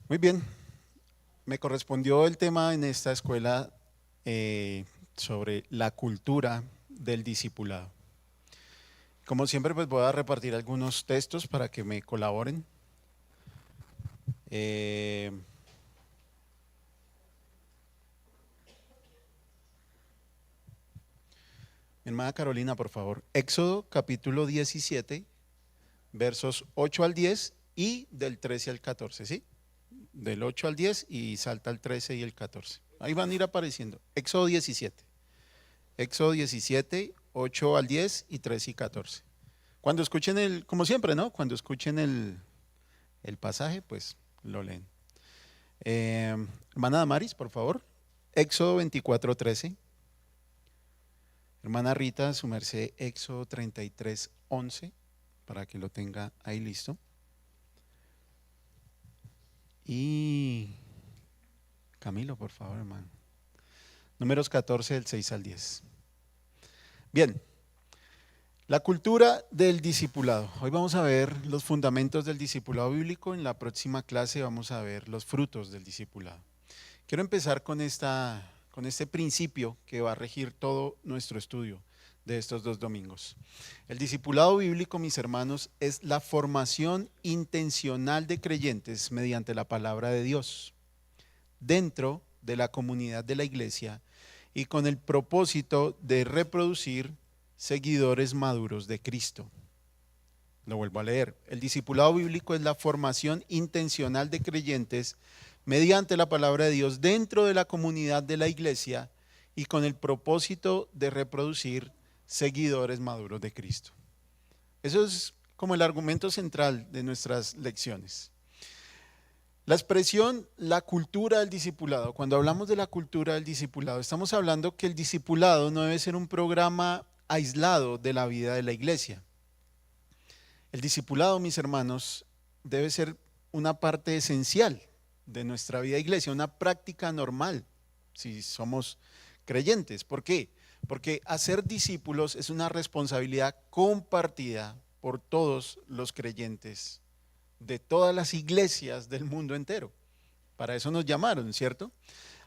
Muy bien, me correspondió el tema en esta escuela sobre la cultura del discipulado. Como siempre, pues voy a repartir algunos textos para que me colaboren. Eh, Mi hermana Carolina, por favor. Éxodo capítulo 17, versos 8 al 10 y del 13 al 14, ¿sí? Del 8 al 10 y salta al 13 y el 14. Ahí van a ir apareciendo. Éxodo 17. Éxodo 17, 8 al 10 y 13 y 14. Cuando escuchen como siempre, ¿no? Cuando escuchen el pasaje, pues lo leen. Hermana Damaris, por favor. Éxodo 24, 13. Hermana Rita, su merced, Éxodo 33, 11, para que lo tenga ahí listo. Y Camilo, por favor, hermano. Números 14, del 6 al 10. Bien, la cultura del discipulado. Hoy vamos a ver los fundamentos del discipulado bíblico. En la próxima clase vamos a ver los frutos del discipulado. Quiero empezar con este principio que va a regir todo nuestro estudio de estos 2 domingos. El discipulado bíblico, mis hermanos, es la formación intencional de creyentes mediante la palabra de Dios dentro de la comunidad de la iglesia y con el propósito de reproducir seguidores maduros de Cristo. Lo vuelvo a leer. El discipulado bíblico es la formación intencional de creyentes mediante la palabra de Dios dentro de la comunidad de la iglesia y con el propósito de reproducir seguidores maduros de Cristo. Eso es como el argumento central de nuestras lecciones. La expresión, la cultura del discipulado. Cuando hablamos de la cultura del discipulado, estamos hablando que el discipulado no debe ser un programa aislado de la vida de la iglesia. El discipulado, mis hermanos, debe ser una parte esencial de nuestra vida de iglesia, una práctica normal, si somos creyentes. ¿Por qué? Porque hacer discípulos es una responsabilidad compartida por todos los creyentes de todas las iglesias del mundo entero. Para eso nos llamaron, ¿cierto?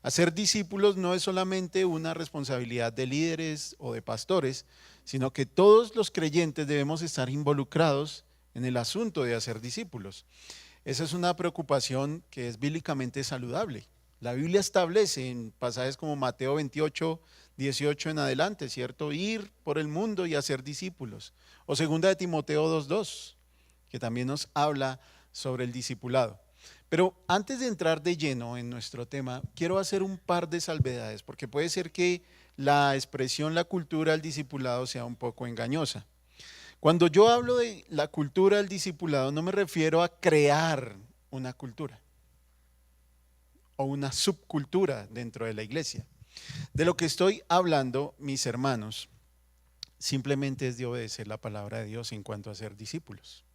Hacer discípulos no es solamente una responsabilidad de líderes o de pastores, sino que todos los creyentes debemos estar involucrados en el asunto de hacer discípulos. Esa es una preocupación que es bíblicamente saludable. La Biblia establece en pasajes como Mateo 28, 18 en adelante, ¿cierto? Ir por el mundo y hacer discípulos. O segunda de Timoteo 2:2, que también nos habla sobre el discipulado. Pero antes de entrar de lleno en nuestro tema, quiero hacer un par de salvedades, porque puede ser que la expresión, la cultura del discipulado sea un poco engañosa. Cuando yo hablo de la cultura del discipulado, no me refiero a crear una cultura o una subcultura dentro de la iglesia. De lo que estoy hablando, mis hermanos, simplemente es de obedecer la palabra de Dios en cuanto a ser discípulos.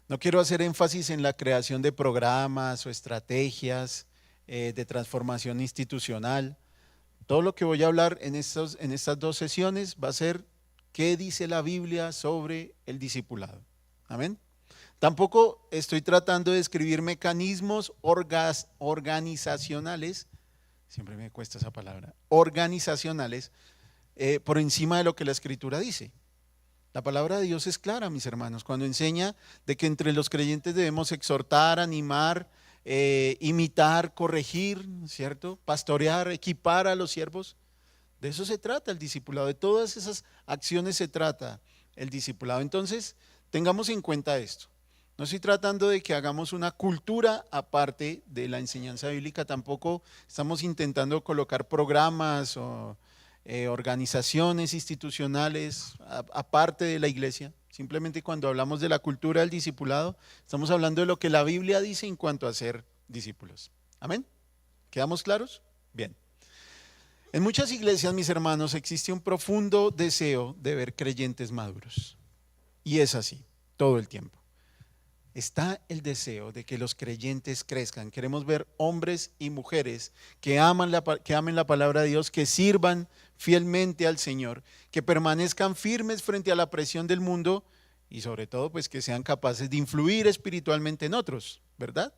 No quiero hacer énfasis en la creación de programas o estrategias de transformación institucional. Todo lo que voy a hablar en estas 2 sesiones va a ser qué dice la Biblia sobre el discipulado. Amén. Tampoco estoy tratando de describir mecanismos organizacionales, siempre me cuesta esa palabra, organizacionales, por encima de lo que la Escritura dice. La palabra de Dios es clara, mis hermanos, cuando enseña de que entre los creyentes debemos exhortar, animar, imitar, corregir, ¿cierto? Pastorear, equipar a los siervos. De eso se trata el discipulado, de todas esas acciones se trata el discipulado. Entonces, tengamos en cuenta esto. No estoy tratando de que hagamos una cultura aparte de la enseñanza bíblica, tampoco estamos intentando colocar programas o organizaciones institucionales aparte de la iglesia. Simplemente cuando hablamos de la cultura del discipulado, estamos hablando de lo que la Biblia dice en cuanto a ser discípulos. ¿Amén? ¿Quedamos claros? Bien. En muchas iglesias, mis hermanos, existe un profundo deseo de ver creyentes maduros. Y es así, todo el tiempo. Está el deseo de que los creyentes crezcan. Queremos ver hombres y mujeres que amen la palabra de Dios, que sirvan fielmente al Señor, que permanezcan firmes frente a la presión del mundo y sobre todo pues que sean capaces de influir espiritualmente en otros, ¿verdad?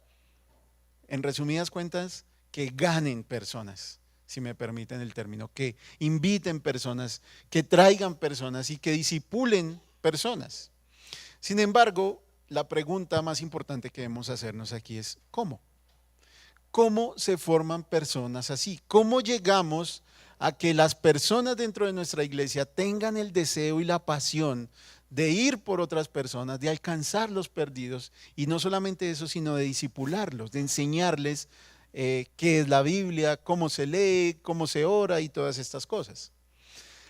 En resumidas cuentas, que ganen personas, si me permiten el término, que inviten personas, que traigan personas y que disipulen personas. Sin embargo, la pregunta más importante que debemos hacernos aquí es ¿cómo? ¿Cómo se forman personas así? ¿Cómo llegamos a que las personas dentro de nuestra iglesia tengan el deseo y la pasión de ir por otras personas, de alcanzar los perdidos? Y no solamente eso, sino de disipularlos, de enseñarles qué es la Biblia, cómo se lee, cómo se ora y todas estas cosas.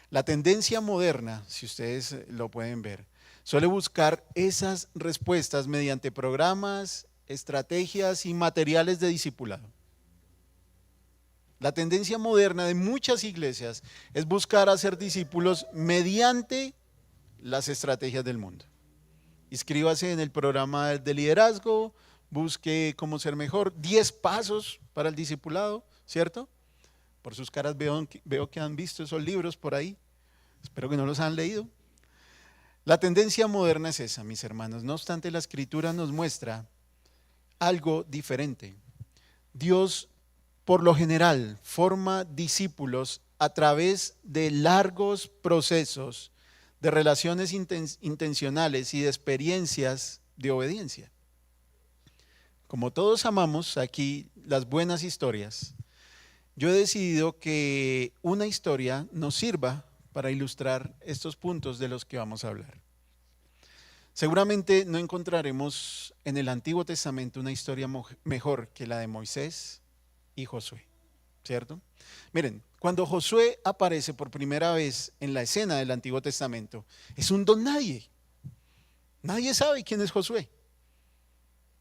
La tendencia moderna, si ustedes lo pueden ver, suele buscar esas respuestas mediante programas, estrategias y materiales de discipulado. La tendencia moderna de muchas iglesias es buscar hacer discípulos mediante las estrategias del mundo. Inscríbase en el programa de liderazgo, busque cómo ser mejor, 10 pasos para el discipulado, ¿cierto? Por sus caras veo que han visto esos libros por ahí, espero que no los han leído. La tendencia moderna es esa, mis hermanos. No obstante, la Escritura nos muestra algo diferente. Dios, por lo general, forma discípulos a través de largos procesos de relaciones intencionales y de experiencias de obediencia. Como todos amamos aquí las buenas historias, yo he decidido que una historia nos sirva para ilustrar estos puntos de los que vamos a hablar. Seguramente no encontraremos en el Antiguo Testamento una historia mejor que la de Moisés y Josué, ¿cierto? Miren, cuando Josué aparece por primera vez en la escena del Antiguo Testamento, es un don nadie. Nadie sabe quién es Josué.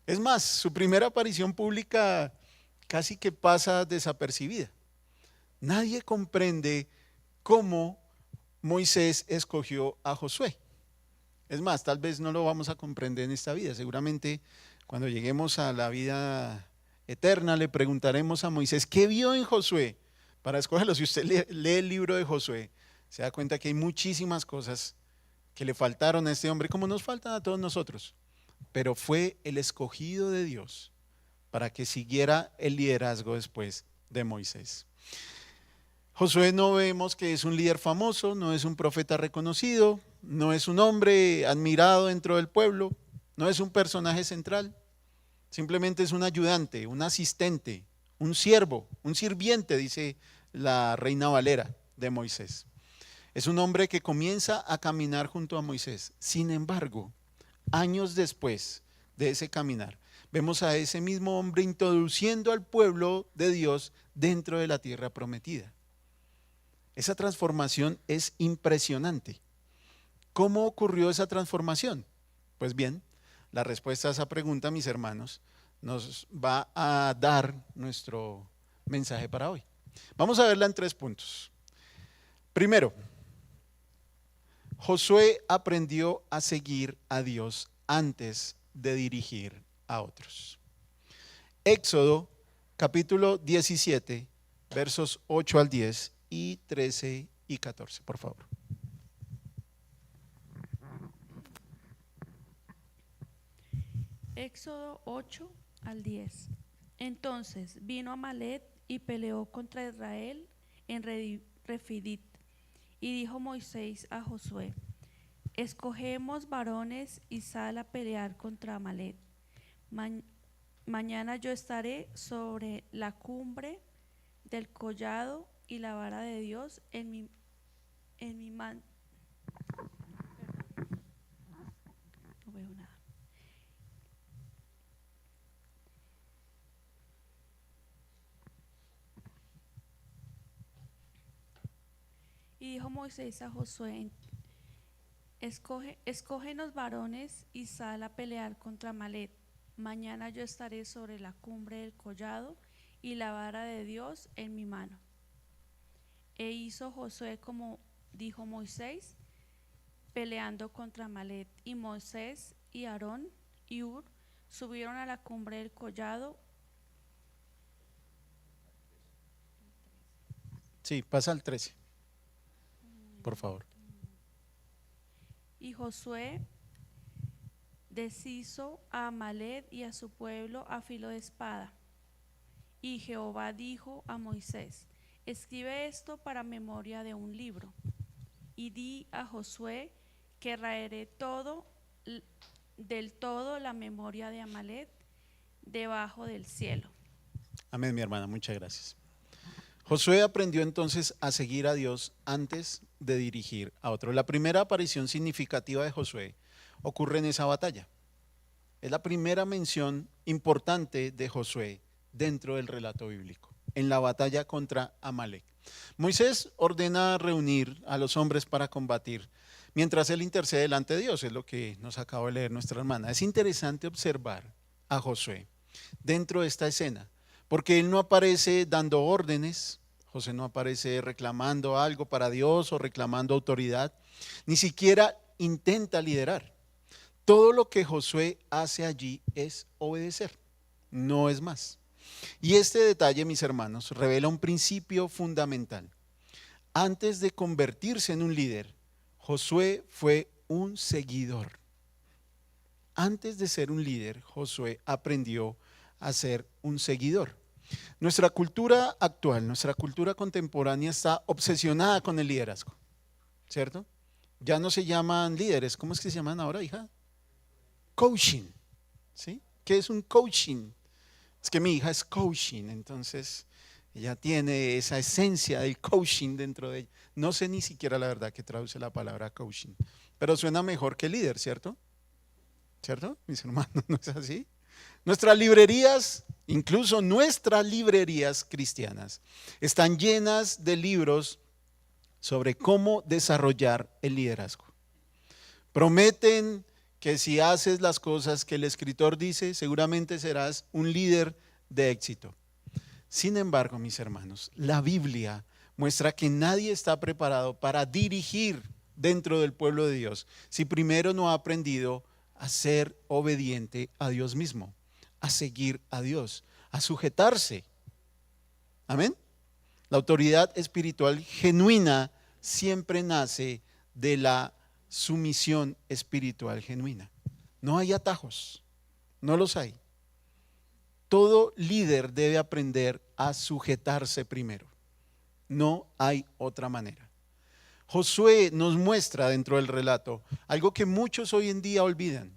Es más, su primera aparición pública casi que pasa desapercibida. Nadie comprende cómo Moisés escogió a Josué. Es más, tal vez no lo vamos a comprender en esta vida. Seguramente cuando lleguemos a la vida eterna le preguntaremos a Moisés, ¿qué vio en Josué para escogerlo? Si usted lee el libro de Josué, se da cuenta que hay muchísimas cosas que le faltaron a este hombre, como nos faltan a todos nosotros. Pero fue el escogido de Dios para que siguiera el liderazgo después de Moisés. Josué no vemos que es un líder famoso, no es un profeta reconocido, no es un hombre admirado dentro del pueblo, no es un personaje central, simplemente es un ayudante, un asistente, un siervo, un sirviente, dice la Reina Valera de Moisés. Es un hombre que comienza a caminar junto a Moisés. Sin embargo, años después de ese caminar, vemos a ese mismo hombre introduciendo al pueblo de Dios dentro de la tierra prometida. Esa transformación es impresionante. ¿Cómo ocurrió esa transformación? Pues bien, la respuesta a esa pregunta, mis hermanos, nos va a dar nuestro mensaje para hoy. Vamos a verla en 3 puntos. Primero, Josué aprendió a seguir a Dios antes de dirigir a otros. Éxodo capítulo 17, versos 8 al 10 y 13 y 14, por favor. Éxodo 8 al 10. Entonces vino Amalec y peleó contra Israel en Refidim. Y dijo Moisés a Josué: escogemos varones y sal a pelear contra Amalec. Mañana yo estaré sobre la cumbre del collado y la vara de Dios en mi mano. No veo nada. Y dijo Moisés a Josué: escógenos varones y sal a pelear contra Amalec. Mañana yo estaré sobre la cumbre del collado y la vara de Dios en mi mano. E hizo Josué como dijo Moisés, peleando contra Amalec. Y Moisés y Aarón y Hur subieron a la cumbre del collado. Sí, pasa al 13, por favor. Y Josué deshizo a Amalec y a su pueblo a filo de espada. Y Jehová dijo a Moisés: escribe esto para memoria de un libro. Y di a Josué que raeré del todo la memoria de Amalek debajo del cielo. Amén, mi hermana, muchas gracias. Josué aprendió entonces a seguir a Dios antes de dirigir a otro. La primera aparición significativa de Josué ocurre en esa batalla. Es la primera mención importante de Josué dentro del relato bíblico, en la batalla contra Amalek. Moisés ordena reunir a los hombres para combatir, mientras él intercede delante de Dios, es lo que nos acaba de leer nuestra hermana. Es interesante observar a Josué dentro de esta escena, porque él no aparece dando órdenes, Josué no aparece reclamando algo para Dios o reclamando autoridad, ni siquiera intenta liderar. Todo lo que Josué hace allí es obedecer, no es más. Y este detalle, mis hermanos, revela un principio fundamental. Antes de convertirse en un líder, Josué fue un seguidor. Antes de ser un líder, Josué aprendió a ser un seguidor. Nuestra cultura actual, nuestra cultura contemporánea está obsesionada con el liderazgo, ¿cierto? Ya no se llaman líderes, ¿cómo es que se llaman ahora, hija? Coaching, ¿sí? ¿Qué es un coaching? Es que mi hija es coaching, entonces ella tiene esa esencia del coaching dentro de ella. No sé ni siquiera la verdad que traduce la palabra coaching, pero suena mejor que líder, ¿cierto? ¿Cierto, mis hermanos? ¿No es así? Nuestras librerías, incluso nuestras librerías cristianas, están llenas de libros sobre cómo desarrollar el liderazgo. Prometen que si haces las cosas que el escritor dice, seguramente serás un líder de éxito. Sin embargo, mis hermanos, la Biblia muestra que nadie está preparado para dirigir dentro del pueblo de Dios si primero no ha aprendido a ser obediente a Dios mismo, a seguir a Dios, a sujetarse. Amén. La autoridad espiritual genuina siempre nace de la sumisión espiritual genuina. No hay atajos, no los hay. Todo líder debe aprender a sujetarse primero. No hay otra manera. Josué nos muestra dentro del relato algo que muchos hoy en día olvidan,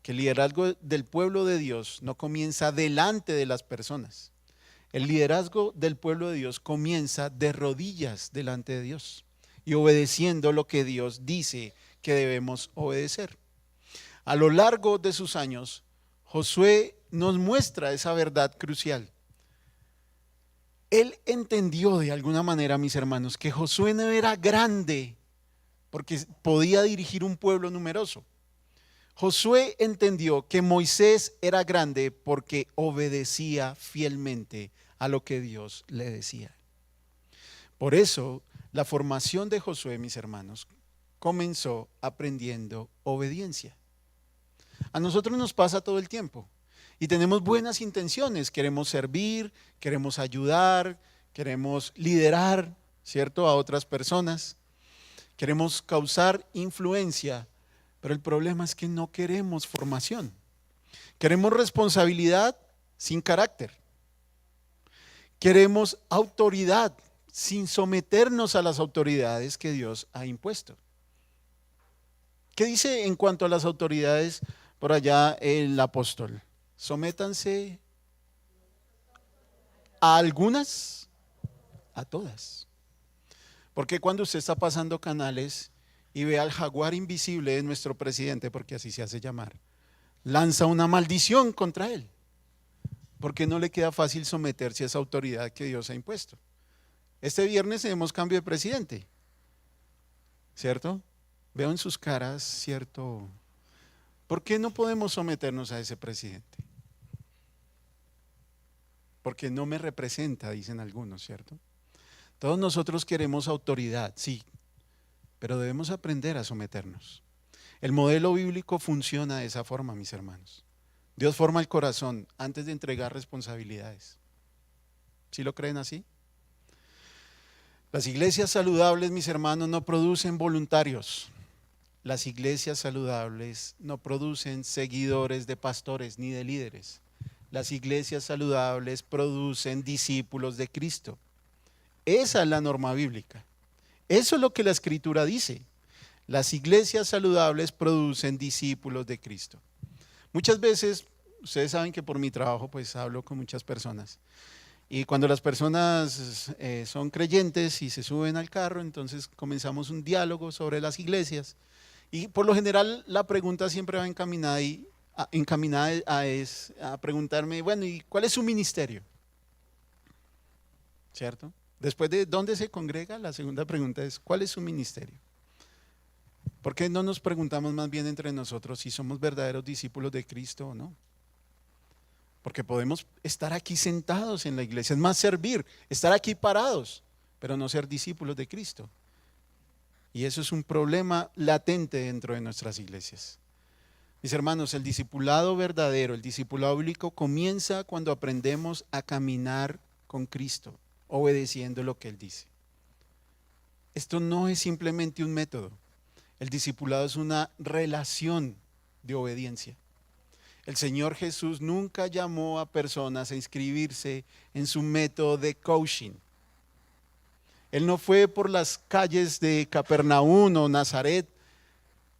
que el liderazgo del pueblo de Dios no comienza delante de las personas. El liderazgo del pueblo de Dios comienza de rodillas delante de Dios y obedeciendo lo que Dios dice que debemos obedecer. A lo largo de sus años, Josué nos muestra esa verdad crucial. Él entendió de alguna manera, mis hermanos, que Josué no era grande porque podía dirigir un pueblo numeroso. Josué entendió que Moisés era grande porque obedecía fielmente a lo que Dios le decía. Por eso, la formación de Josué, mis hermanos, comenzó aprendiendo obediencia. A nosotros nos pasa todo el tiempo y tenemos buenas intenciones, queremos servir, queremos ayudar, queremos liderar, ¿cierto?, a otras personas, queremos causar influencia, pero el problema es que no queremos formación. Queremos responsabilidad sin carácter. Queremos autoridad sin someternos a las autoridades que Dios ha impuesto. ¿Qué dice en cuanto a las autoridades por allá el apóstol? Sométanse a algunas, a todas. Porque cuando usted está pasando canales y ve al jaguar invisible de nuestro presidente, porque así se hace llamar, lanza una maldición contra él, porque no le queda fácil someterse a esa autoridad que Dios ha impuesto. Este viernes tenemos cambio de presidente, ¿cierto? Veo en sus caras, ¿cierto? ¿Por qué no podemos someternos a ese presidente? Porque no me representa, dicen algunos, ¿cierto? Todos nosotros queremos autoridad, sí, pero debemos aprender a someternos. El modelo bíblico funciona de esa forma, mis hermanos. Dios forma el corazón antes de entregar responsabilidades. ¿Sí lo creen así? Las iglesias saludables, mis hermanos, no producen voluntarios. Las iglesias saludables no producen seguidores de pastores ni de líderes. las iglesias saludables producen discípulos de Cristo. Esa es la norma bíblica. Eso es lo que la Escritura dice. Las iglesias saludables producen discípulos de Cristo. Muchas veces, ustedes saben que por mi trabajo pues hablo con muchas personas. Y cuando las personas son creyentes y se suben al carro, entonces comenzamos un diálogo sobre las iglesias. Y por lo general la pregunta siempre va encaminada a preguntarme, bueno, ¿y cuál es su ministerio? ¿Cierto? Después de dónde se congrega, la segunda pregunta es, ¿cuál es su ministerio? ¿Por qué no nos preguntamos más bien entre nosotros si somos verdaderos discípulos de Cristo o no? Porque podemos estar aquí sentados en la iglesia, es más servir, estar aquí parados, pero no ser discípulos de Cristo. Y eso es un problema latente dentro de nuestras iglesias. Mis hermanos, el discipulado verdadero, el discipulado bíblico comienza cuando aprendemos a caminar con Cristo, obedeciendo lo que Él dice. Esto no es simplemente un método. El discipulado es una relación de obediencia. El Señor Jesús nunca llamó a personas a inscribirse en su método de coaching. Él no fue por las calles de Capernaum o Nazaret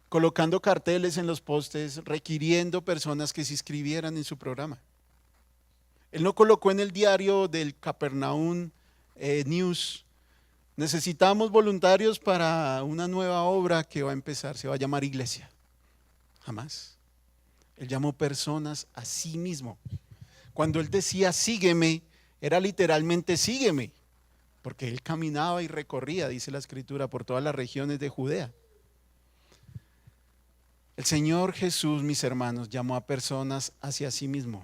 colocando carteles en los postes requiriendo personas que se inscribieran en su programa. Él no colocó en el diario del Capernaum News: necesitamos voluntarios para una nueva obra que va a empezar, se va a llamar iglesia. Jamás. Él llamó personas a sí mismo. Cuando Él decía sígueme, era literalmente sígueme, porque Él caminaba y recorría, dice la Escritura, por todas las regiones de Judea. El Señor Jesús, mis hermanos, llamó a personas hacia sí mismo.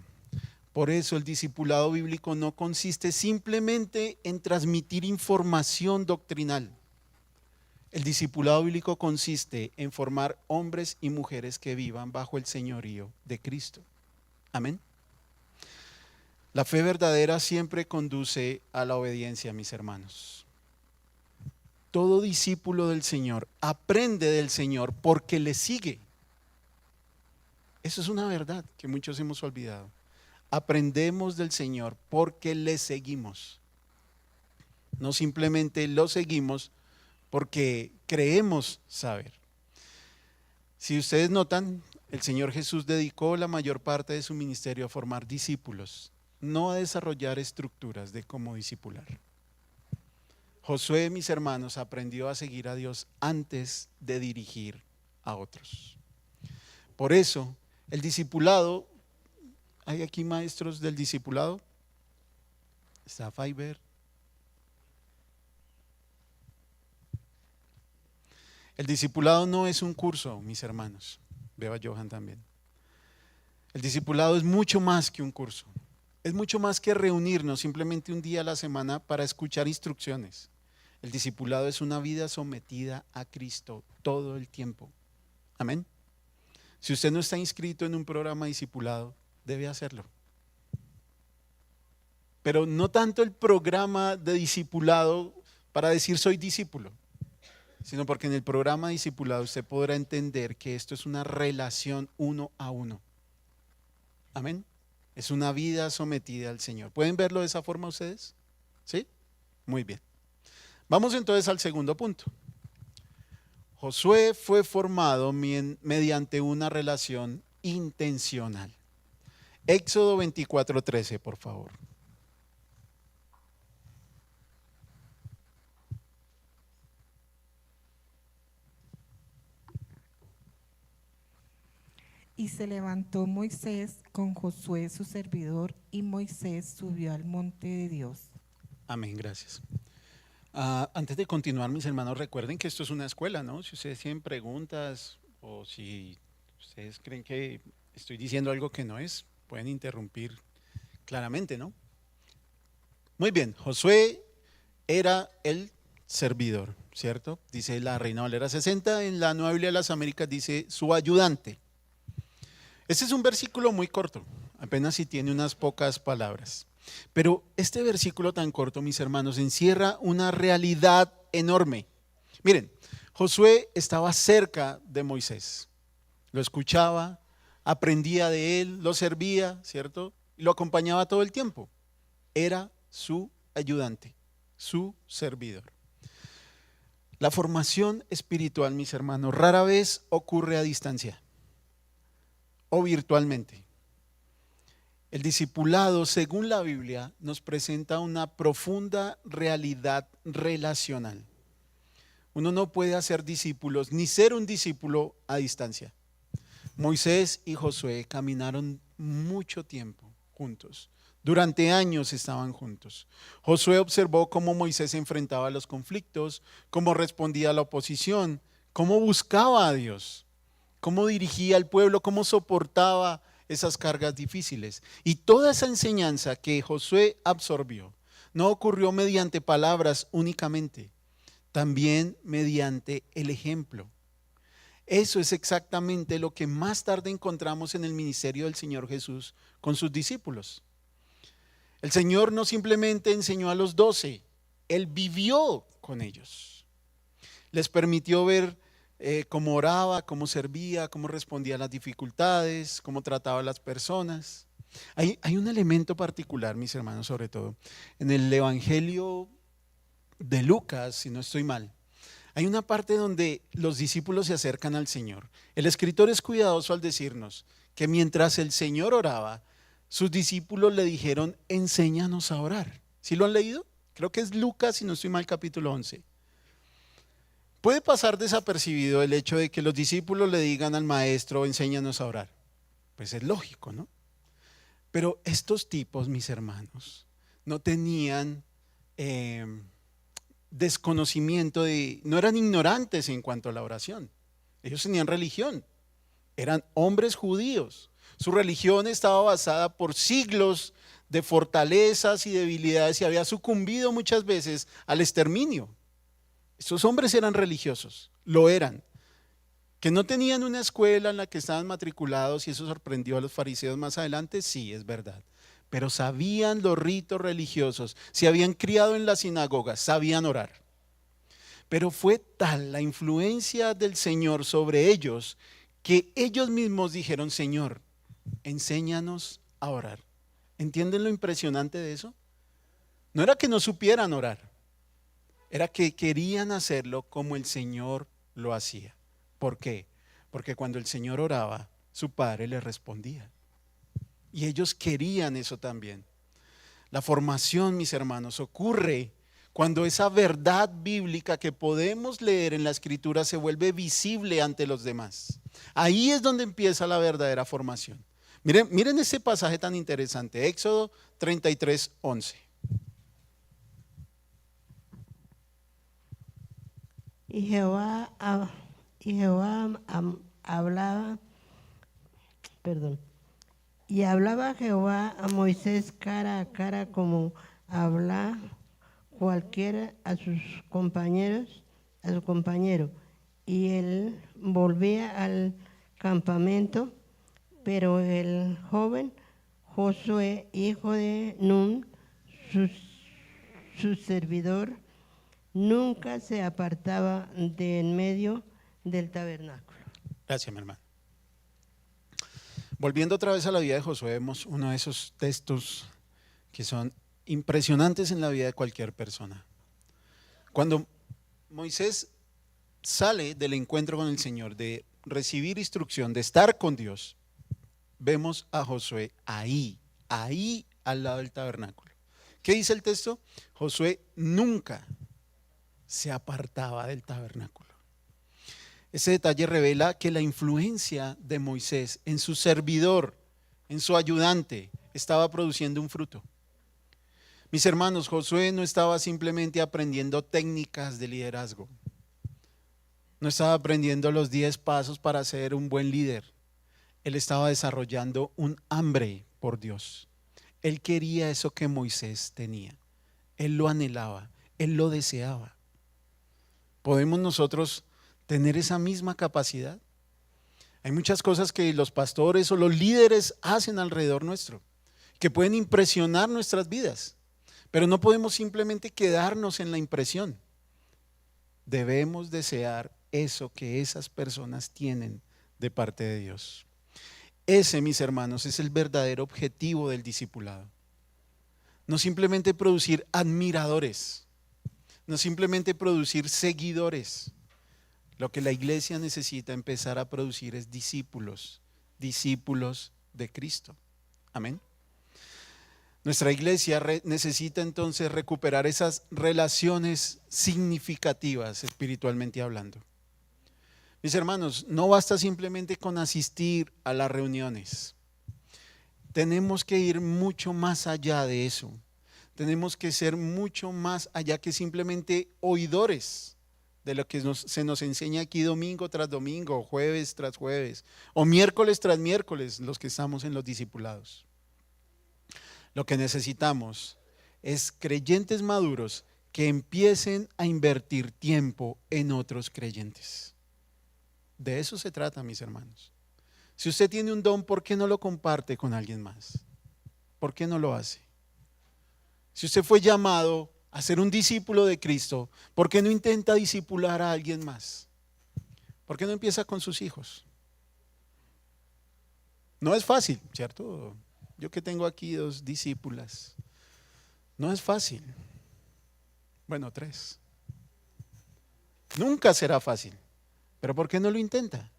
Por eso el discipulado bíblico no consiste simplemente en transmitir información doctrinal. El discipulado bíblico consiste en formar hombres y mujeres que vivan bajo el señorío de Cristo. Amén. La fe verdadera siempre conduce a la obediencia, mis hermanos. Todo discípulo del Señor aprende del Señor porque le sigue. Eso es una verdad que muchos hemos olvidado. Aprendemos del Señor porque le seguimos. No simplemente lo seguimos porque creemos saber. Si ustedes notan, el Señor Jesús dedicó la mayor parte de su ministerio a formar discípulos, no a desarrollar estructuras de cómo discipular. Josué, mis hermanos, aprendió a seguir a Dios antes de dirigir a otros. Por eso, el discipulado, ¿hay aquí maestros del discipulado? Está Fiverr. El discipulado no es un curso, mis hermanos. Veo a Johan también. El discipulado es mucho más que un curso. Es mucho más que reunirnos simplemente un día a la semana para escuchar instrucciones. El discipulado es una vida sometida a Cristo todo el tiempo. Amén. Si usted no está inscrito en un programa discipulado, debe hacerlo. Pero no tanto el programa de discipulado para decir soy discípulo, sino porque en el programa discipulado usted podrá entender que esto es una relación uno a uno. Amén. Es una vida sometida al Señor. ¿Pueden verlo de esa forma ustedes? ¿Sí? Muy bien. Vamos entonces al segundo punto. Josué fue formado mediante una relación intencional. Éxodo 24:13, por favor. Y se levantó Moisés con Josué su servidor, y Moisés subió al monte de Dios. Amén, gracias. Antes de continuar, mis hermanos, recuerden que esto es una escuela, ¿no? Si ustedes tienen preguntas o si ustedes creen que estoy diciendo algo que no es, pueden interrumpir claramente, ¿no? Muy bien, Josué era el servidor, ¿cierto? Dice la Reina Valera 60, en la Nueva Biblia de las Américas dice su ayudante. Este es un versículo muy corto, apenas si tiene unas pocas palabras. Pero este versículo tan corto, mis hermanos, encierra una realidad enorme. Miren, Josué estaba cerca de Moisés, lo escuchaba, aprendía de él, lo servía, ¿cierto? y lo acompañaba todo el tiempo. Era su ayudante, su servidor. La formación espiritual, mis hermanos, rara vez ocurre a distancia o virtualmente. El discipulado, según la Biblia, nos presenta una profunda realidad relacional. Uno no puede hacer discípulos ni ser un discípulo a distancia. Moisés y Josué caminaron mucho tiempo juntos. Durante años estaban juntos. Josué observó cómo Moisés enfrentaba los conflictos, cómo respondía a la oposición, cómo buscaba a Dios, cómo dirigía al pueblo, cómo soportaba esas cargas difíciles. Y toda esa enseñanza que Josué absorbió no ocurrió mediante palabras únicamente, también mediante el ejemplo. Eso es exactamente lo que más tarde encontramos en el ministerio del Señor Jesús con sus discípulos. El Señor no simplemente enseñó a los 12, Él vivió con ellos. Les permitió ver cómo oraba, cómo servía, cómo respondía a las dificultades, cómo trataba a las personas. Hay un elemento particular, mis hermanos, sobre todo, en el Evangelio de Lucas, si no estoy mal. Hay una parte donde los discípulos se acercan al Señor. El escritor es cuidadoso al decirnos que mientras el Señor oraba, sus discípulos le dijeron, enséñanos a orar. ¿Sí lo han leído? Creo que es Lucas, si no estoy mal, capítulo 11. Puede pasar desapercibido el hecho de que los discípulos le digan al maestro, enséñanos a orar. Pues es lógico, ¿no? Pero estos tipos, mis hermanos, no tenían desconocimiento, no eran ignorantes en cuanto a la oración. Ellos tenían religión, eran hombres judíos. Su religión estaba basada por siglos de fortalezas y debilidades y había sucumbido muchas veces al exterminio. Estos hombres eran religiosos, lo eran. Que no tenían una escuela en la que estaban matriculados y eso sorprendió a los fariseos más adelante, sí, es verdad. Pero sabían los ritos religiosos, se habían criado en las sinagogas, sabían orar. Pero fue tal la influencia del Señor sobre ellos que ellos mismos dijeron, Señor, enséñanos a orar. ¿Entienden lo impresionante de eso? No era que no supieran orar, era que querían hacerlo como el Señor lo hacía. ¿Por qué? Porque cuando el Señor oraba, su Padre le respondía. Y ellos querían eso también. La formación, mis hermanos, ocurre cuando esa verdad bíblica que podemos leer en la Escritura se vuelve visible ante los demás. Ahí es donde empieza la verdadera formación. Miren ese pasaje tan interesante, Éxodo 33, 11. Y Jehová hablaba, y hablaba Jehová a Moisés cara a cara como habla cualquiera a su compañero, y él volvía al campamento, pero el joven Josué, hijo de Nun, su servidor, nunca se apartaba de en medio del tabernáculo. Gracias, mi hermano. Volviendo otra vez a la vida de Josué, vemos uno de esos textos que son impresionantes en la vida de cualquier persona. Cuando Moisés sale del encuentro con el Señor, de recibir instrucción, de estar con Dios, vemos a Josué ahí al lado del tabernáculo. ¿Qué dice el texto? Josué nunca se apartaba del tabernáculo. Ese detalle revela que la influencia de Moisés en su servidor, en su ayudante, estaba produciendo un fruto. Mis hermanos, Josué no estaba simplemente aprendiendo técnicas de liderazgo. No estaba aprendiendo los 10 pasos para ser un buen líder. Él estaba desarrollando un hambre por Dios. Él quería eso que Moisés tenía. Él lo anhelaba, él lo deseaba. ¿Podemos nosotros tener esa misma capacidad? Hay muchas cosas que los pastores o los líderes hacen alrededor nuestro, que pueden impresionar nuestras vidas, pero no podemos simplemente quedarnos en la impresión. Debemos desear eso que esas personas tienen de parte de Dios. Ese, mis hermanos, es el verdadero objetivo del discipulado. No simplemente producir admiradores, no simplemente producir seguidores. Lo que la iglesia necesita empezar a producir es discípulos, discípulos de Cristo. Amén. Nuestra iglesia necesita entonces recuperar esas relaciones significativas espiritualmente hablando. Mis hermanos, no basta simplemente con asistir a las reuniones. Tenemos que ir mucho más allá de eso. Tenemos que ser mucho más allá que simplemente oidores de lo que se nos enseña aquí domingo tras domingo, jueves tras jueves, o miércoles tras miércoles, los que estamos en los discipulados. Lo que necesitamos es creyentes maduros que empiecen a invertir tiempo en otros creyentes. De eso se trata, mis hermanos. Si usted tiene un don, ¿por qué no lo comparte con alguien más? ¿Por qué no lo hace? Si usted fue llamado a ser un discípulo de Cristo, ¿por qué no intenta discipular a alguien más? ¿Por qué no empieza con sus hijos? No es fácil, ¿cierto? Yo que tengo aquí 2 discípulas, no es fácil. Bueno, 3. Nunca será fácil, pero ¿por qué no lo intenta?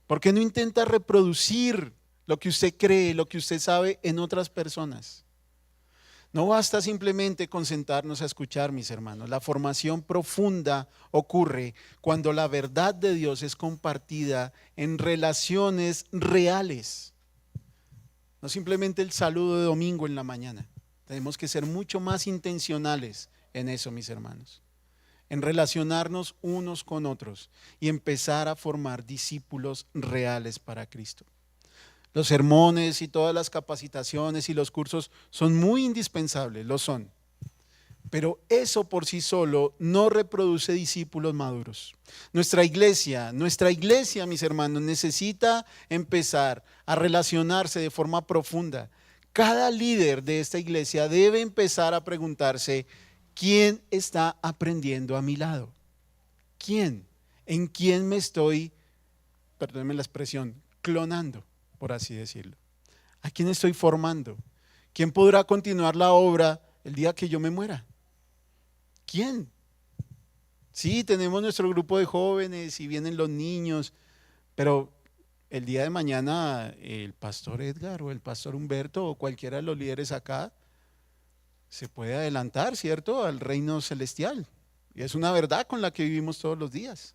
¿Por qué no intenta reproducir lo que usted cree, lo que usted sabe en otras personas? No basta simplemente con sentarnos a escuchar, mis hermanos. La formación profunda ocurre cuando la verdad de Dios es compartida en relaciones reales. No simplemente el saludo de domingo en la mañana. Tenemos que ser mucho más intencionales en eso, mis hermanos. En relacionarnos unos con otros y empezar a formar discípulos reales para Cristo. Los sermones y todas las capacitaciones y los cursos son muy indispensables, lo son. Pero eso por sí solo no reproduce discípulos maduros. Nuestra iglesia, mis hermanos, necesita empezar a relacionarse de forma profunda. Cada líder de esta iglesia debe empezar a preguntarse, ¿quién está aprendiendo a mi lado? ¿Quién? ¿En quién me estoy, perdónenme la expresión, clonando, por así decirlo? ¿A quién estoy formando? ¿Quién podrá continuar la obra el día que yo me muera? ¿Quién? Sí, tenemos nuestro grupo de jóvenes y vienen los niños, pero el día de mañana el pastor Edgar o el pastor Humberto o cualquiera de los líderes acá se puede adelantar, ¿cierto?, al reino celestial. Y es una verdad con la que vivimos todos los días.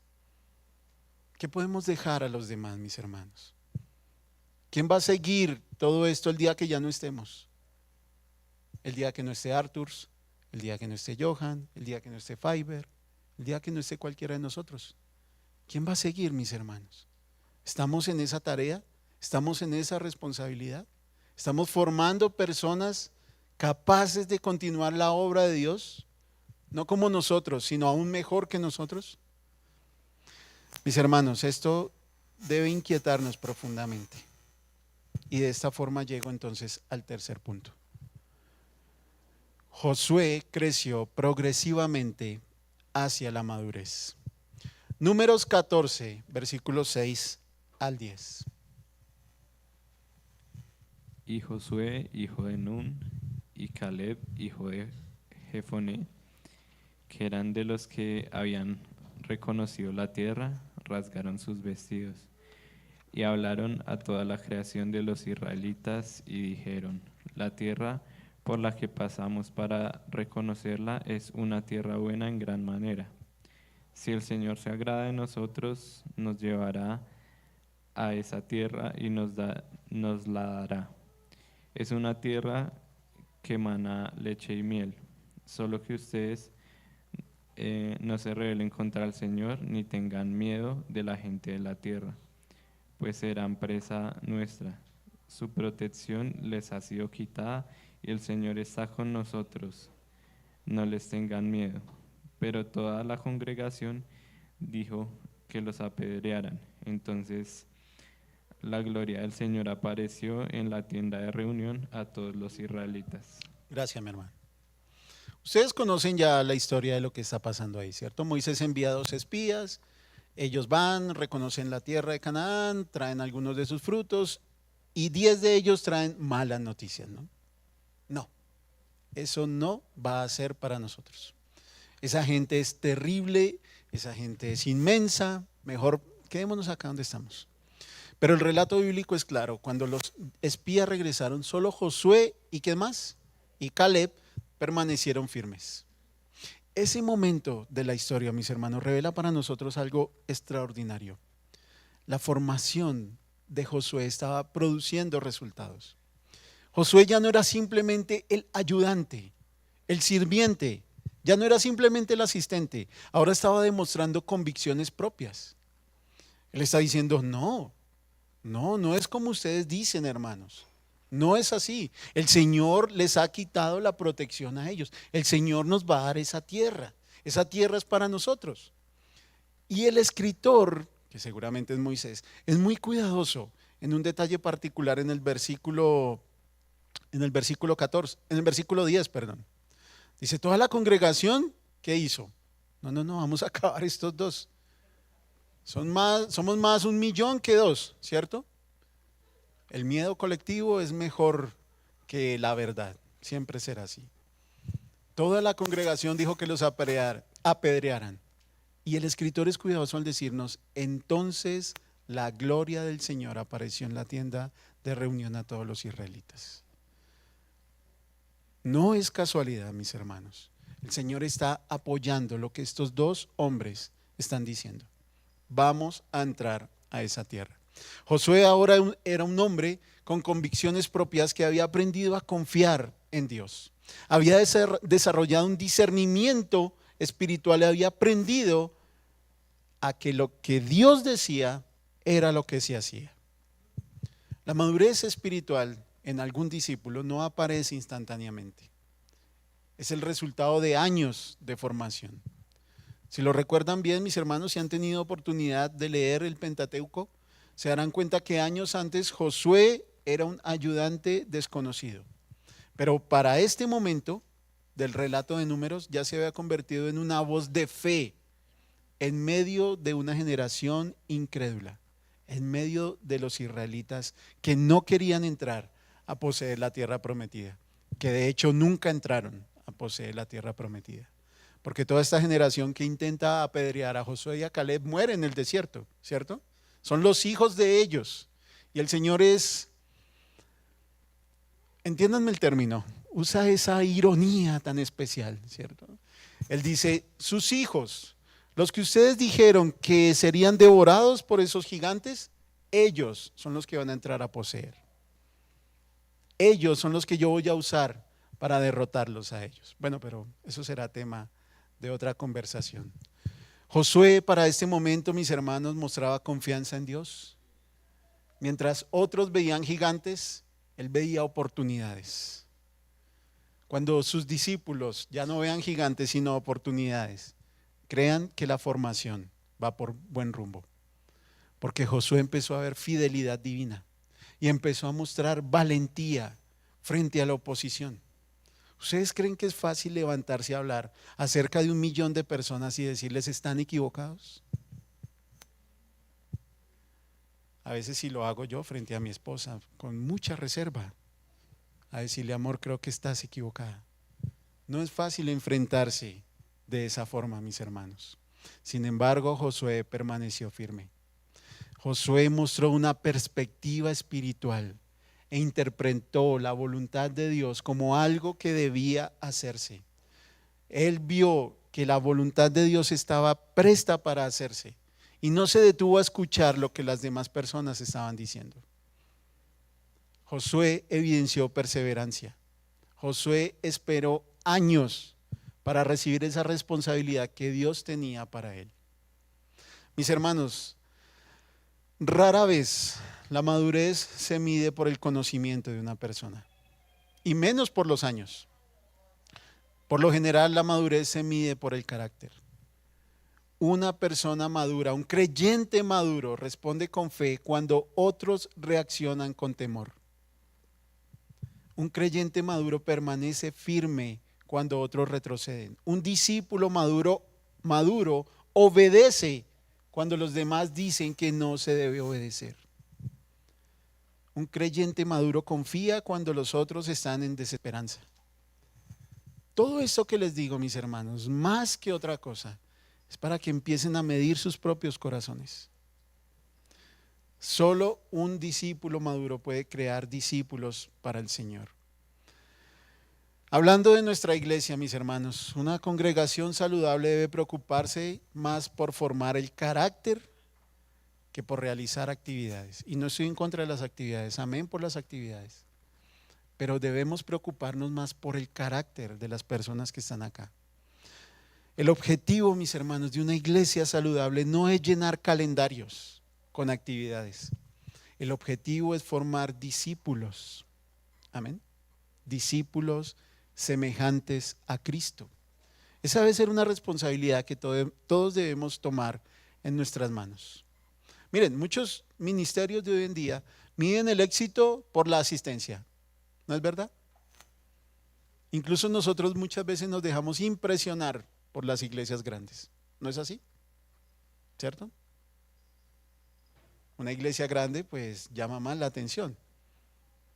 ¿Qué podemos dejar a los demás, mis hermanos? ¿Quién va a seguir todo esto el día que ya no estemos? El día que no esté Arturs, el día que no esté Johan, el día que no esté Fiverr, el día que no esté cualquiera de nosotros. ¿Quién va a seguir, mis hermanos? ¿Estamos en esa tarea? ¿Estamos en esa responsabilidad? ¿Estamos formando personas capaces de continuar la obra de Dios? No como nosotros, sino aún mejor que nosotros. Mis hermanos, esto debe inquietarnos profundamente. Y de esta forma llego entonces al tercer punto. Josué creció progresivamente hacia la madurez. Números 14, versículos 6 al 10. Y Josué, hijo de Nun, y Caleb, hijo de Jefoné, que eran de los que habían reconocido la tierra, rasgaron sus vestidos y hablaron a toda la creación de los israelitas y dijeron: la tierra por la que pasamos para reconocerla es una tierra buena en gran manera. Si el Señor se agrada de nosotros, nos llevará a esa tierra y nos la dará. Es una tierra que mana leche y miel. Solo que ustedes no se rebelen contra el Señor ni tengan miedo de la gente de la tierra, pues serán presa nuestra. Su protección les ha sido quitada y el Señor está con nosotros. No les tengan miedo. Pero toda la congregación dijo que los apedrearan. Entonces la gloria del Señor apareció en la tienda de reunión a todos los israelitas. Gracias, mi hermano. Ustedes conocen ya la historia de lo que está pasando ahí, ¿cierto? Moisés envía 2 espías, ellos van, reconocen la tierra de Canaán, traen algunos de sus frutos y 10 de ellos traen malas noticias, ¿no? No, eso no va a ser para nosotros. Esa gente es terrible, esa gente es inmensa, mejor quedémonos acá donde estamos. Pero el relato bíblico es claro, cuando los espías regresaron, solo Josué y ¿qué más? Y Caleb permanecieron firmes. Ese momento de la historia, mis hermanos, revela para nosotros algo extraordinario. La formación de Josué estaba produciendo resultados. Josué ya no era simplemente el ayudante, el sirviente, ya no era simplemente el asistente, ahora estaba demostrando convicciones propias. Él está diciendo, no es como ustedes dicen, hermanos. No es así. El Señor les ha quitado la protección a ellos. El Señor nos va a dar esa tierra. Esa tierra es para nosotros. Y el escritor, que seguramente es Moisés, es muy cuidadoso en un detalle particular en el versículo 14, en el versículo 10, perdón. Dice, toda la congregación, ¿qué hizo? No, vamos a acabar estos dos. Somos más 1 millón que 2, ¿cierto? El miedo colectivo es mejor que la verdad, siempre será así. Toda la congregación dijo que los apedrearan. Y el escritor es cuidadoso al decirnos, entonces la gloria del Señor apareció en la tienda de reunión a todos los israelitas. No es casualidad, mis hermanos. El Señor está apoyando lo que estos dos hombres están diciendo. Vamos a entrar a esa tierra. Josué ahora era un hombre con convicciones propias que había aprendido a confiar en Dios. Había desarrollado un discernimiento espiritual, había aprendido a que lo que Dios decía era lo que se hacía. La madurez espiritual en algún discípulo no aparece instantáneamente. Es el resultado de años de formación. Si lo recuerdan bien, mis hermanos, si han tenido oportunidad de leer el Pentateuco, se darán cuenta que años antes Josué era un ayudante desconocido. Pero para este momento del relato de Números ya se había convertido en una voz de fe en medio de una generación incrédula, en medio de los israelitas que no querían entrar a poseer la tierra prometida, que de hecho nunca entraron a poseer la tierra prometida. Porque toda esta generación que intenta apedrear a Josué y a Caleb muere en el desierto, ¿cierto? Son los hijos de ellos. Y el Señor entiéndanme el término, usa esa ironía tan especial, ¿cierto? Él dice, sus hijos, los que ustedes dijeron que serían devorados por esos gigantes, ellos son los que van a entrar a poseer. Ellos son los que yo voy a usar para derrotarlos a ellos. Bueno, pero eso será tema de otra conversación. Josué para este momento, mis hermanos, mostraba confianza en Dios. Mientras otros veían gigantes, él veía oportunidades. Cuando sus discípulos ya no vean gigantes sino oportunidades, crean que la formación va por buen rumbo. Porque Josué empezó a ver fidelidad divina y empezó a mostrar valentía frente a la oposición. ¿Ustedes creen que es fácil levantarse a hablar acerca de 1 millón de personas y decirles están equivocados? A veces sí lo hago yo frente a mi esposa con mucha reserva, a decirle, amor, creo que estás equivocada. No es fácil enfrentarse de esa forma, mis hermanos. Sin embargo, Josué permaneció firme. Josué mostró una perspectiva espiritual e interpretó la voluntad de Dios como algo que debía hacerse. Él vio que la voluntad de Dios estaba presta para hacerse y no se detuvo a escuchar lo que las demás personas estaban diciendo. Josué evidenció perseverancia. Josué esperó años para recibir esa responsabilidad que Dios tenía para él. Mis hermanos, rara vez la madurez se mide por el conocimiento de una persona y menos por los años. Por lo general la madurez se mide por el carácter. Una persona madura, un creyente maduro responde con fe cuando otros reaccionan con temor. Un creyente maduro permanece firme cuando otros retroceden. Un discípulo maduro obedece cuando los demás dicen que no se debe obedecer. Un creyente maduro confía cuando los otros están en desesperanza. Todo esto que les digo, mis hermanos, más que otra cosa, es para que empiecen a medir sus propios corazones. Solo un discípulo maduro puede crear discípulos para el Señor. Hablando de nuestra iglesia, mis hermanos, una congregación saludable debe preocuparse más por formar el carácter que por realizar actividades. Y no estoy en contra de las actividades, amén por las actividades. Pero debemos preocuparnos más por el carácter de las personas que están acá. El objetivo, mis hermanos, de una iglesia saludable no es llenar calendarios con actividades. El objetivo es formar discípulos. Amén. Discípulos semejantes a Cristo. Esa debe ser una responsabilidad que todos debemos tomar en nuestras manos. Miren, muchos ministerios de hoy en día miden el éxito por la asistencia. ¿No es verdad? Incluso nosotros muchas veces nos dejamos impresionar por las iglesias grandes. ¿No es así? ¿Cierto? Una iglesia grande pues llama más la atención.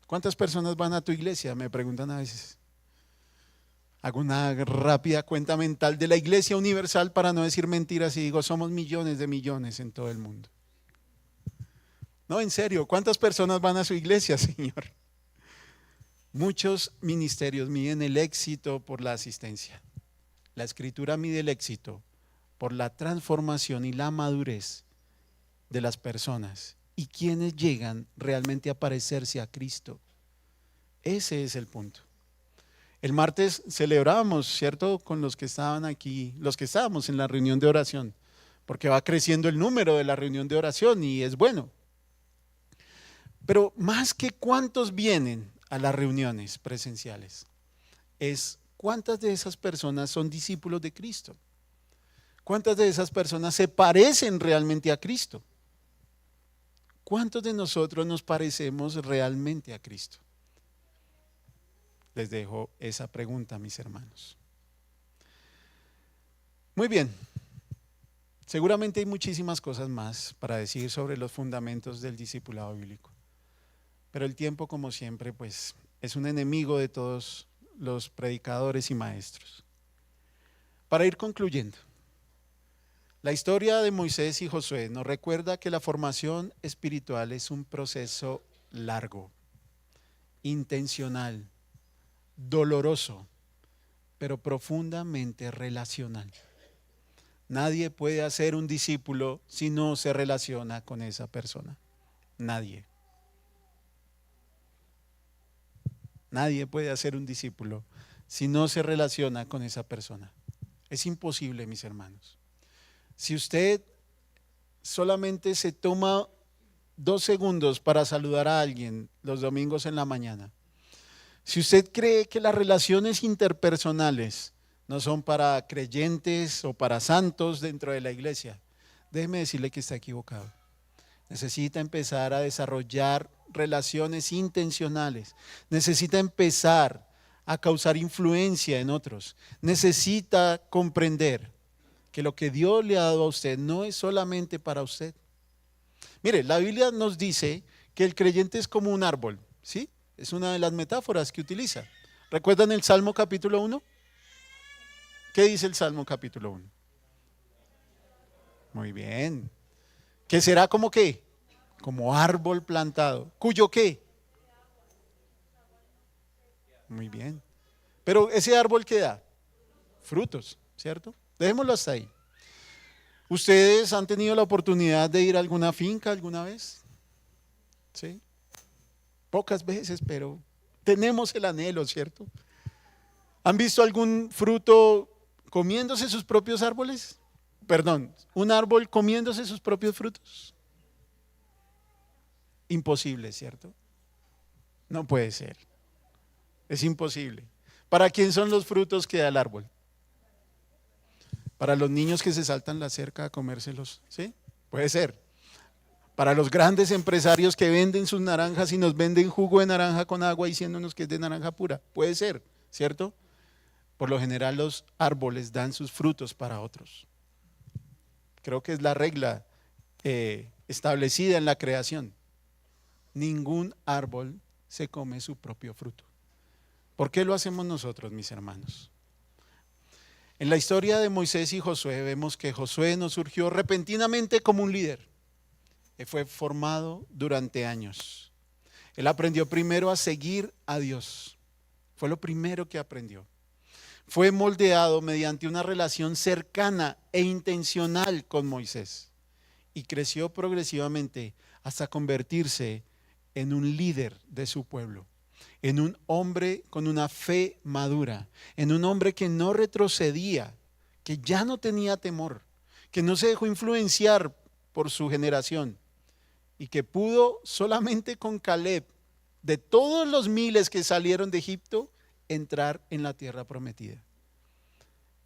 ¿Cuántas personas van a tu iglesia? Me preguntan a veces. Hago una rápida cuenta mental de la iglesia universal para no decir mentiras y digo, somos millones de millones en todo el mundo. No, en serio, ¿cuántas personas van a su iglesia, Señor? Muchos ministerios miden el éxito por la asistencia. La Escritura mide el éxito por la transformación y la madurez de las personas y quienes llegan realmente a parecerse a Cristo. Ese es el punto. El martes celebrábamos, ¿cierto?, con los que estaban aquí, los que estábamos en la reunión de oración, porque va creciendo el número de la reunión de oración y es bueno. Pero más que cuántos vienen a las reuniones presenciales, es cuántas de esas personas son discípulos de Cristo. ¿Cuántas de esas personas se parecen realmente a Cristo? ¿Cuántos de nosotros nos parecemos realmente a Cristo? Les dejo esa pregunta, mis hermanos. Muy bien. Seguramente hay muchísimas cosas más para decir sobre los fundamentos del discipulado bíblico. Pero el tiempo, como siempre, pues es un enemigo de todos los predicadores y maestros. Para ir concluyendo, la historia de Moisés y Josué nos recuerda que la formación espiritual es un proceso largo, intencional, doloroso, pero profundamente relacional. Nadie puede hacer un discípulo si no se relaciona con esa persona. Nadie. Nadie puede hacer un discípulo si no se relaciona con esa persona. Es imposible, mis hermanos. Si usted solamente se toma 2 segundos para saludar a alguien los domingos en la mañana, si usted cree que las relaciones interpersonales no son para creyentes o para santos dentro de la iglesia, déjeme decirle que está equivocado. Necesita empezar a desarrollar relaciones intencionales. Necesita empezar a causar influencia en otros. Necesita comprender que lo que Dios le ha dado a usted no es solamente para usted. Mire, la Biblia nos dice que el creyente es como un árbol, ¿sí? Es una de las metáforas que utiliza. ¿Recuerdan el Salmo capítulo 1? ¿Qué dice el Salmo capítulo 1? Muy bien. ¿Que será como qué? Como árbol plantado. ¿Cuyo qué? Muy bien. Pero ese árbol ¿qué da? Frutos, ¿cierto? Dejémoslo hasta ahí. ¿Ustedes han tenido la oportunidad de ir a alguna finca alguna vez? ¿Sí? Pocas veces, pero tenemos el anhelo, ¿cierto? ¿Han visto algún fruto comiéndose sus propios árboles? Perdón, ¿un árbol comiéndose sus propios frutos? Imposible, ¿cierto? No puede ser. Es imposible. ¿Para quién son los frutos que da el árbol? Para los niños que se saltan la cerca a comérselos, ¿sí? Puede ser. Para los grandes empresarios que venden sus naranjas y nos venden jugo de naranja con agua diciéndonos que es de naranja pura, puede ser, ¿cierto? Por lo general los árboles dan sus frutos para otros. Creo que es la regla establecida en la creación. ningún árbol se come su propio fruto. ¿Por qué lo hacemos nosotros, mis hermanos? En la historia de Moisés y Josué vemos que Josué no surgió repentinamente como un líder. Él fue formado durante años. Él aprendió primero a seguir a Dios. Fue lo primero que aprendió. Fue moldeado mediante una relación cercana e intencional con Moisés. Y creció progresivamente hasta convertirse en un líder de su pueblo, en un hombre con una fe madura, en un hombre que no retrocedía, que ya no tenía temor, que no se dejó influenciar por su generación y que pudo solamente con Caleb, de todos los miles que salieron de Egipto, entrar en la tierra prometida.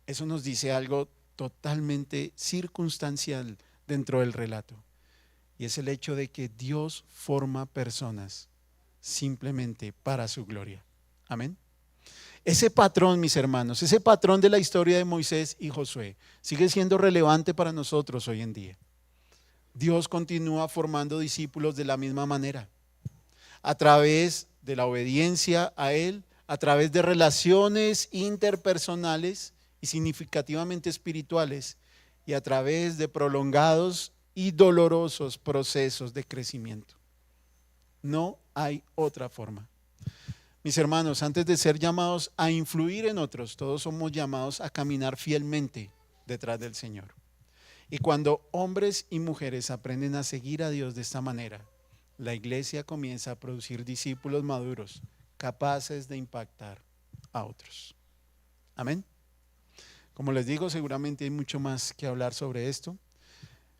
Eso nos dice algo totalmente circunstancial dentro del relato, y es el hecho de que Dios forma personas simplemente para su gloria. Amén. Ese patrón, mis hermanos, ese patrón de la historia de Moisés y Josué sigue siendo relevante para nosotros hoy en día. Dios continúa formando discípulos de la misma manera, a través de la obediencia a Él, a través de relaciones interpersonales y significativamente espirituales, y a través de prolongados y dolorosos procesos de crecimiento. No hay otra forma. Mis hermanos, antes de ser llamados a influir en otros, todos somos llamados a caminar fielmente detrás del Señor. Y cuando hombres y mujeres aprenden a seguir a Dios de esta manera, la iglesia comienza a producir discípulos maduros, capaces de impactar a otros. Amén. Como les digo, seguramente hay mucho más que hablar sobre esto.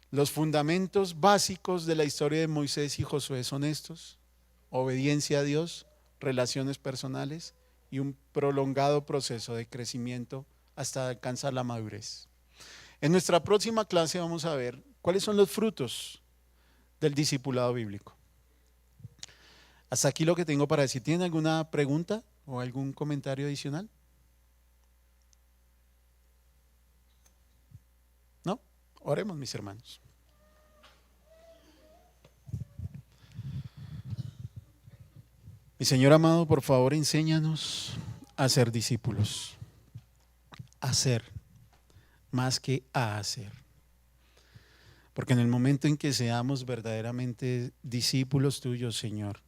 Los fundamentos básicos de la historia de Moisés y Josué son estos: obediencia a Dios, relaciones personales y un prolongado proceso de crecimiento hasta alcanzar la madurez. En nuestra próxima clase vamos a ver cuáles son los frutos del discipulado bíblico. Hasta aquí lo que tengo para decir. ¿Tienen alguna pregunta o algún comentario adicional? ¿No? Oremos, mis hermanos. Mi Señor amado, por favor, enséñanos a ser discípulos. A ser más que a hacer. Porque en el momento en que seamos verdaderamente discípulos tuyos, Señor,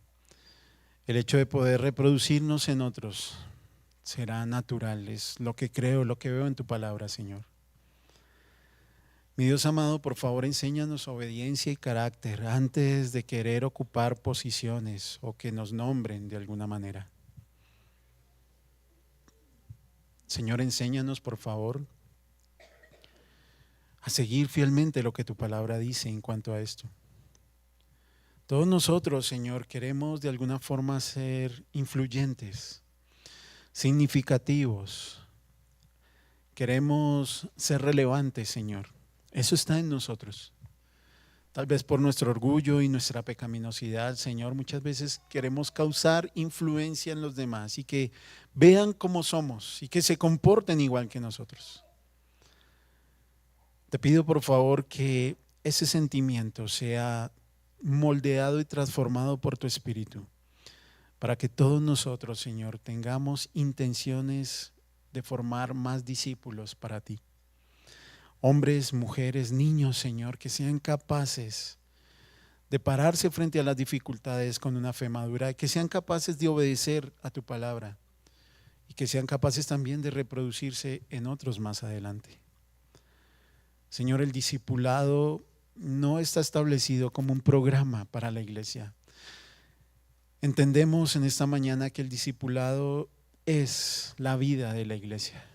el hecho de poder reproducirnos en otros será natural. Es lo que creo, lo que veo en tu palabra, Señor. Mi Dios amado, por favor, enséñanos obediencia y carácter antes de querer ocupar posiciones o que nos nombren de alguna manera. Señor, enséñanos, por favor, a seguir fielmente lo que tu palabra dice en cuanto a esto. Todos nosotros, Señor, queremos de alguna forma ser influyentes, significativos. Queremos ser relevantes, Señor. Eso está en nosotros. Tal vez por nuestro orgullo y nuestra pecaminosidad, Señor, muchas veces queremos causar influencia en los demás y que vean cómo somos y que se comporten igual que nosotros. Te pido por favor que ese sentimiento sea moldeado y transformado por tu Espíritu, para que todos nosotros, Señor, tengamos intenciones de formar más discípulos para ti. Hombres, mujeres, niños, Señor, que sean capaces de pararse frente a las dificultades con una fe madura, que sean capaces de obedecer a tu palabra y que sean capaces también de reproducirse en otros más adelante. Señor, el discipulado no está establecido como un programa para la iglesia. Entendemos en esta mañana que el discipulado es la vida de la iglesia.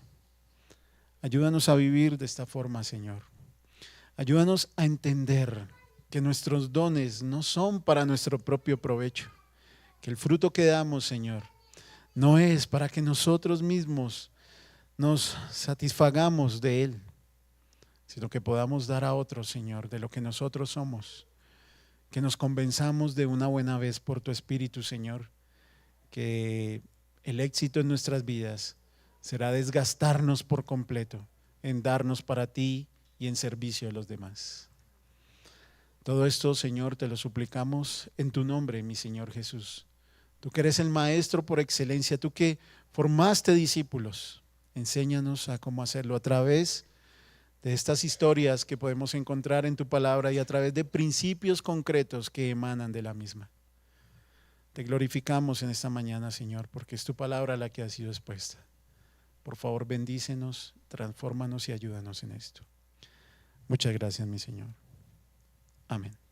Ayúdanos a vivir de esta forma, Señor. Ayúdanos a entender que nuestros dones no son para nuestro propio provecho, que el fruto que damos, Señor, no es para que nosotros mismos nos satisfagamos de él, sino que podamos dar a otros, Señor, de lo que nosotros somos, que nos convenzamos de una buena vez por tu Espíritu, Señor, que el éxito en nuestras vidas será desgastarnos por completo en darnos para ti y en servicio a los demás. Todo esto, Señor, te lo suplicamos en tu nombre, mi Señor Jesús. Tú que eres el maestro por excelencia, tú que formaste discípulos, enséñanos a cómo hacerlo a través de estas historias que podemos encontrar en tu palabra y a través de principios concretos que emanan de la misma. Te glorificamos en esta mañana, Señor, porque es tu palabra la que ha sido expuesta. Por favor, bendícenos, transfórmanos y ayúdanos en esto. Muchas gracias, mi Señor. Amén.